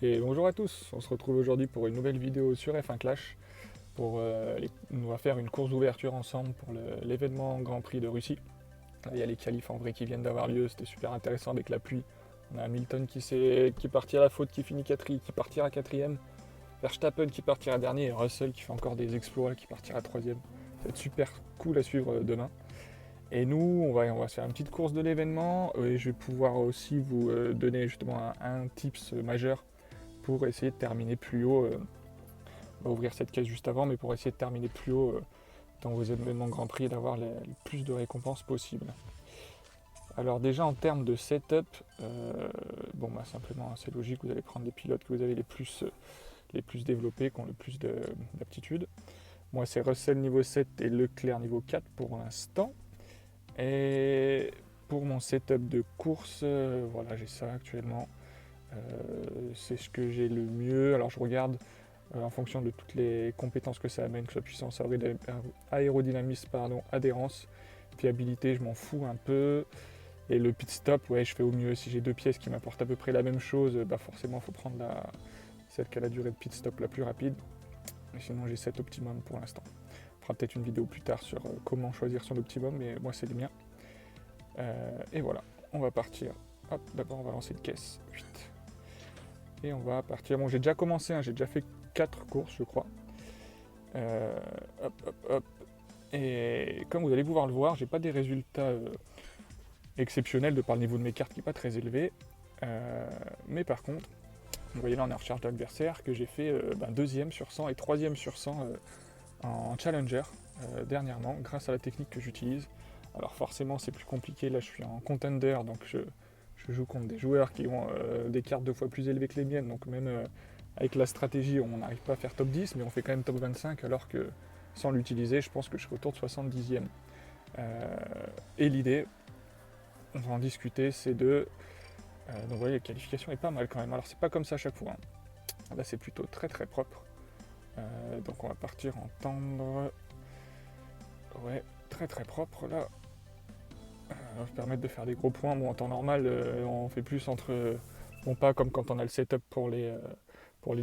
Et bonjour à tous, on se retrouve aujourd'hui pour une nouvelle vidéo sur F1 Clash. On va faire une course d'ouverture ensemble pour l'événement Grand Prix de Russie. Là, il y a les qualifs en vrai qui viennent d'avoir lieu, c'était super intéressant avec la pluie. On a Hamilton qui est parti à la faute, qui finit quatrième, qui partira quatrième. Verstappen qui partira dernier et Russell qui fait encore des exploits, qui partira troisième. Ça va être super cool à suivre demain. Et nous, on va se faire une petite course de l'événement et je vais pouvoir aussi vous donner justement un tips majeur pour essayer de terminer plus haut. On va ouvrir cette caisse juste avant, mais pour essayer de terminer plus haut dans vos événements Grand Prix et d'avoir le plus de récompenses possible. Alors déjà en termes de setup, simplement c'est logique, vous allez prendre les pilotes que vous avez les plus développés, qui ont le plus d'aptitude. Moi c'est Russell niveau 7 et Leclerc niveau 4 pour l'instant. Et pour mon setup de course, voilà j'ai ça actuellement. C'est ce que j'ai le mieux. Alors je regarde en fonction de toutes les compétences que ça amène, que ce soit puissance, aérodynamisme, adhérence, fiabilité, je m'en fous un peu. Et le pit stop, ouais, je fais au mieux. Si j'ai deux pièces qui m'apportent à peu près la même chose, bah forcément, il faut prendre celle qui a la durée de pit stop la plus rapide. Mais sinon, j'ai 7 optimum pour l'instant. On fera peut-être une vidéo plus tard sur comment choisir son optimum, mais moi, c'est le mien. Et voilà, on va partir. Hop, d'abord, on va lancer une caisse. 8. Et on va partir. Bon, j'ai déjà commencé, hein, j'ai déjà fait 4 courses, je crois. Hop, hop, hop. Et comme vous allez pouvoir le voir, j'ai pas des résultats exceptionnels de par le niveau de mes cartes qui n'est pas très élevé. Mais par contre, vous voyez là, on est en recherche d'adversaire que j'ai fait deuxième sur 100 et troisième sur 100 en Challenger dernièrement, grâce à la technique que j'utilise. Alors forcément, c'est plus compliqué. Là, je suis en Contender, donc je joue contre des joueurs qui ont des cartes 2 fois plus élevées que les miennes. Donc même avec la stratégie, on n'arrive pas à faire top 10, mais on fait quand même top 25, alors que sans l'utiliser, je pense que je serai autour de 70e. Et l'idée, on va en discuter, c'est de... donc vous voyez, la qualification est pas mal quand même. Alors c'est pas comme ça à chaque fois, hein. Là c'est plutôt très très propre. Donc on va partir en tendre. Ouais, très très propre là. Ça va permettre de faire des gros points. Bon, en temps normal, on fait plus entre... Bon, pas comme quand on a le setup pour les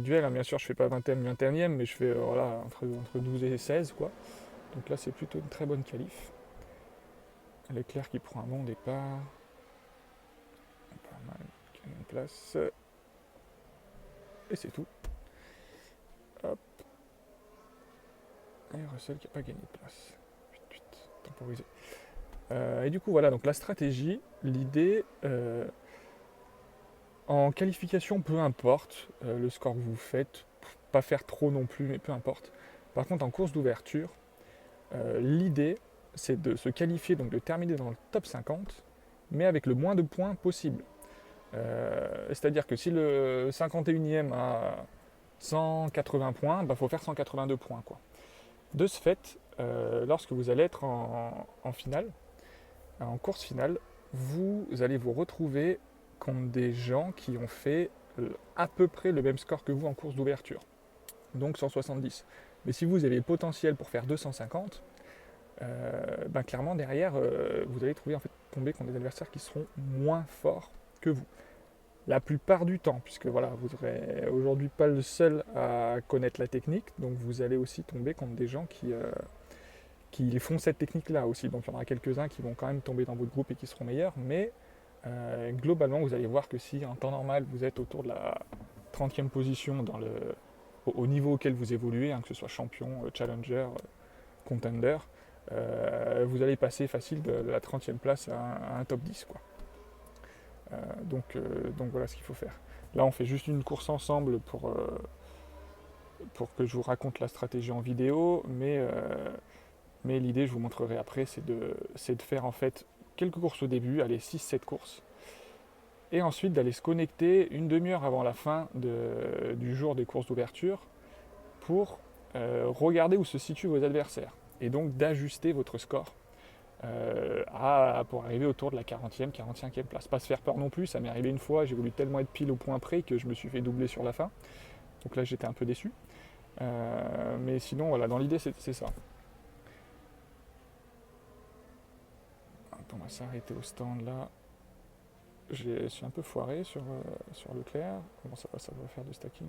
duels, hein. Bien sûr, je fais pas 20e, 21e, mais je fais voilà, entre 12 et 16, quoi. Donc là, c'est plutôt une très bonne qualif. Leclerc qui prend un bon départ. Pas mal, qui a une place. Et c'est tout. Hop. Et Russell qui n'a pas gagné de place. Temporisé. Et du coup, voilà, donc la stratégie, l'idée, en qualification, peu importe le score que vous faites, pas faire trop non plus, mais peu importe. Par contre, en course d'ouverture, l'idée, c'est de se qualifier, donc de terminer dans le top 50, mais avec le moins de points possible. C'est-à-dire que si le 51e a 180 points, il faut faire 182 points, quoi. De ce fait, lorsque vous allez être en finale, en course finale, vous allez vous retrouver contre des gens qui ont fait à peu près le même score que vous en course d'ouverture, donc 170. Mais si vous avez le potentiel pour faire 250, clairement derrière, vous allez tomber contre des adversaires qui seront moins forts que vous. La plupart du temps, puisque voilà, vous n'serez aujourd'hui pas le seul à connaître la technique, donc vous allez aussi tomber contre des gens qui font cette technique-là aussi. Donc il y en aura quelques-uns qui vont quand même tomber dans votre groupe et qui seront meilleurs, mais globalement, vous allez voir que si en temps normal, vous êtes autour de la 30e position au niveau auquel vous évoluez, hein, que ce soit champion, challenger, contender, vous allez passer facile de la 30e place à un top 10, quoi. Donc voilà ce qu'il faut faire. Là, on fait juste une course ensemble pour que je vous raconte la stratégie en vidéo, mais l'idée, je vous montrerai après, c'est de faire en fait quelques courses au début, allez, 6-7 courses, et ensuite d'aller se connecter une demi-heure avant la fin du jour des courses d'ouverture pour regarder où se situent vos adversaires, et donc d'ajuster votre score pour arriver autour de la 40e, 45e place. Pas se faire peur non plus, ça m'est arrivé une fois, j'ai voulu tellement être pile au point près que je me suis fait doubler sur la fin, donc là j'étais un peu déçu. Mais sinon, voilà, dans l'idée, c'est ça. On va s'arrêter au stand là. je suis un peu foiré sur Leclerc. Comment ça va faire du stacking.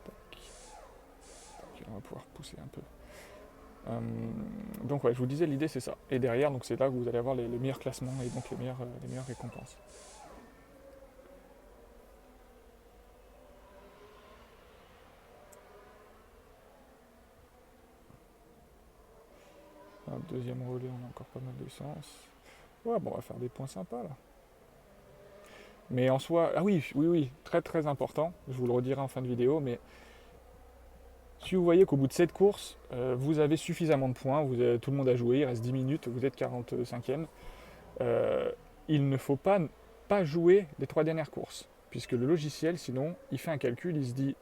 Tac. Tac, on va pouvoir pousser un peu. Donc ouais, je vous disais, l'idée c'est ça. Et derrière, donc c'est là que vous allez avoir les meilleurs classements et donc les meilleures récompenses. Deuxième relais, on a encore pas mal d'essence. Ouais, bon, on va faire des points sympas là. Mais en soi, ah oui, très très important, je vous le redirai en fin de vidéo, mais si vous voyez qu'au bout de 7 courses, vous avez suffisamment de points, tout le monde a joué, il reste 10 minutes, vous êtes 45e, il ne faut pas jouer les 3 dernières courses, puisque le logiciel, sinon, il fait un calcul, il se dit,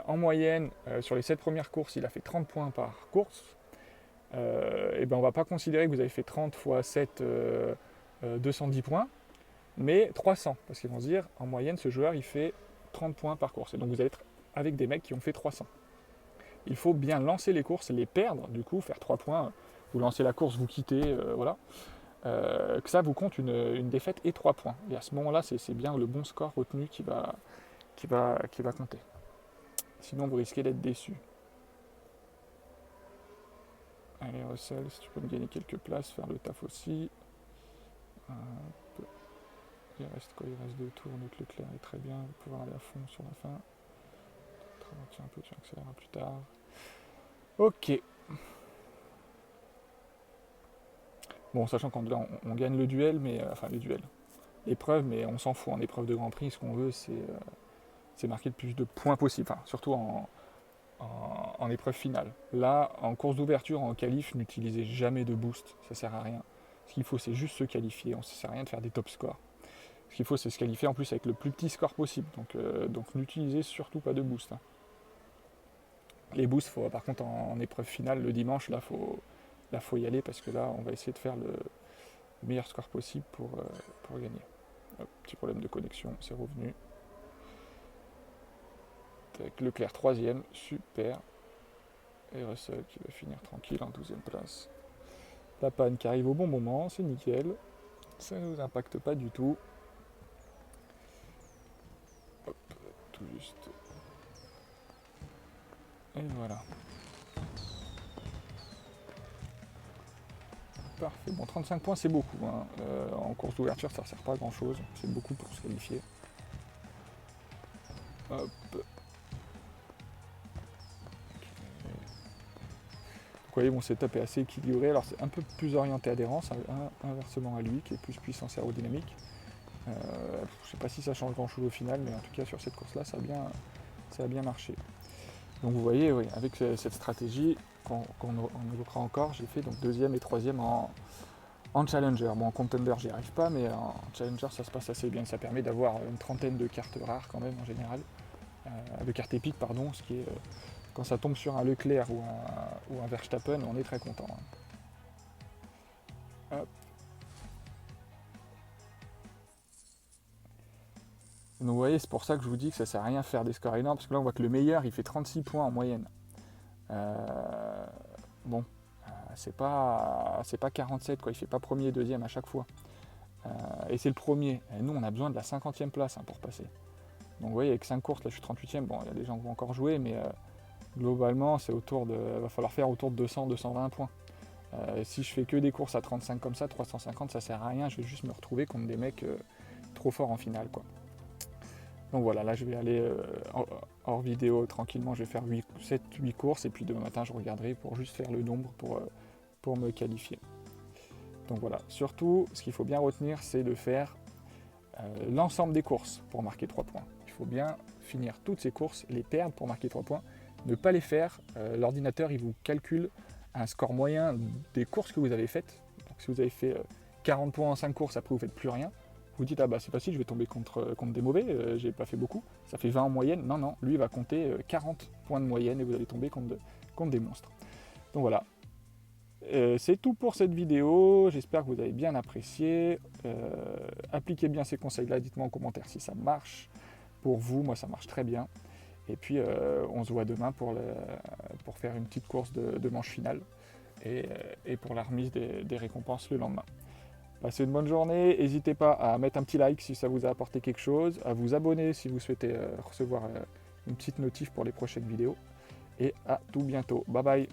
en moyenne, sur les 7 premières courses, il a fait 30 points par course, et ben on ne va pas considérer que vous avez fait 30 x 7, 210 points, mais 300, parce qu'ils vont se dire, en moyenne, ce joueur, il fait 30 points par course, et donc vous allez être avec des mecs qui ont fait 300. Il faut bien lancer les courses, les perdre, du coup, faire 3 points, vous lancez la course, vous quittez, voilà, que ça vous compte une défaite et 3 points. Et à ce moment-là, c'est bien le bon score retenu qui va compter. Sinon, vous risquez d'être déçu. Allez, Russell, si tu peux me gagner quelques places, faire le taf aussi. Il reste quoi? Il reste 2 tours, donc Leclerc est très bien, vous pouvez aller à fond sur la fin. Tiens un peu, tu accéléreras plus tard. Ok. Bon, sachant qu'en là, on gagne le duel, mais enfin le duel, l'épreuve, mais on s'en fout. En épreuve de Grand Prix, ce qu'on veut, c'est marquer le plus de points possible, enfin, surtout en épreuve finale. Là, en course d'ouverture, en qualif, n'utilisez jamais de boost, ça sert à rien. Ce qu'il faut, c'est juste se qualifier. Ça sert à rien de faire des top scores. Ce qu'il faut, c'est se qualifier en plus avec le plus petit score possible. Donc n'utilisez surtout pas de boost. Hein. Les boosts, par contre, en épreuve finale, le dimanche, là, faut y aller parce que là, on va essayer de faire le meilleur score possible pour gagner. Hop, petit problème de connexion, c'est revenu. Avec Leclerc 3ème, super. Et Russell qui va finir tranquille en 12ème place. La panne qui arrive au bon moment, c'est nickel. Ça ne nous impacte pas du tout. Hop, tout juste. Et voilà. Parfait. Bon, 35 points, c'est beaucoup. Hein. En course d'ouverture, ça ne sert pas à grand chose. C'est beaucoup pour se qualifier. Hop. Vous voyez, mon setup est assez équilibré. Alors, c'est un peu plus orienté adhérence, inversement à lui, qui est plus puissance aérodynamique. Je ne sais pas si ça change grand chose au final, mais en tout cas, sur cette course-là, ça a bien marché. Donc, vous voyez, oui, avec cette stratégie, qu'on évoquera encore, j'ai fait donc 2ème et 3ème en challenger. Bon, en contender, j'y arrive pas, mais en challenger, ça se passe assez bien. Ça permet d'avoir une trentaine de cartes rares quand même, en général. De cartes épiques, pardon, ce qui est... quand ça tombe sur un Leclerc ou un Verstappen, on est très content. Hein. Hop. Donc vous voyez, c'est pour ça que je vous dis que ça sert à rien de faire des scores énormes, parce que là on voit que le meilleur il fait 36 points en moyenne. Bon, c'est pas 47 quoi, il fait pas premier et deuxième à chaque fois. Et c'est le premier. Et nous on a besoin de la 50e place hein, pour passer. Donc vous voyez, avec 5 courses, là je suis 38e, bon il y a des gens qui vont encore jouer, mais globalement c'est va falloir faire autour de 200-220 points. Si je fais que des courses à 35 comme ça, 350 ça sert à rien, je vais juste me retrouver contre des mecs trop forts en finale quoi. Donc voilà, là je vais aller hors vidéo tranquillement, je vais faire 7-8 courses et puis demain matin je regarderai pour juste faire le nombre pour me qualifier. Donc voilà, surtout ce qu'il faut bien retenir c'est de faire l'ensemble des courses pour marquer 3 points. Il faut bien finir toutes ces courses, les perdre pour marquer 3 points, ne pas les faire, l'ordinateur il vous calcule un score moyen des courses que vous avez faites. Donc si vous avez fait 40 points en 5 courses, après vous ne faites plus rien. Vous dites, ah bah c'est facile, je vais tomber contre des mauvais, j'ai pas fait beaucoup, ça fait 20 en moyenne. Non, lui il va compter 40 points de moyenne et vous allez tomber contre des monstres. Donc voilà, c'est tout pour cette vidéo, j'espère que vous avez bien apprécié. Appliquez bien ces conseils-là, dites-moi en commentaire si ça marche pour vous, moi ça marche très bien. Et puis on se voit demain pour faire une petite course de manche finale et pour la remise des récompenses le lendemain. Passez une bonne journée, n'hésitez pas à mettre un petit like si ça vous a apporté quelque chose, à vous abonner si vous souhaitez recevoir une petite notif pour les prochaines vidéos. Et à tout bientôt. Bye bye.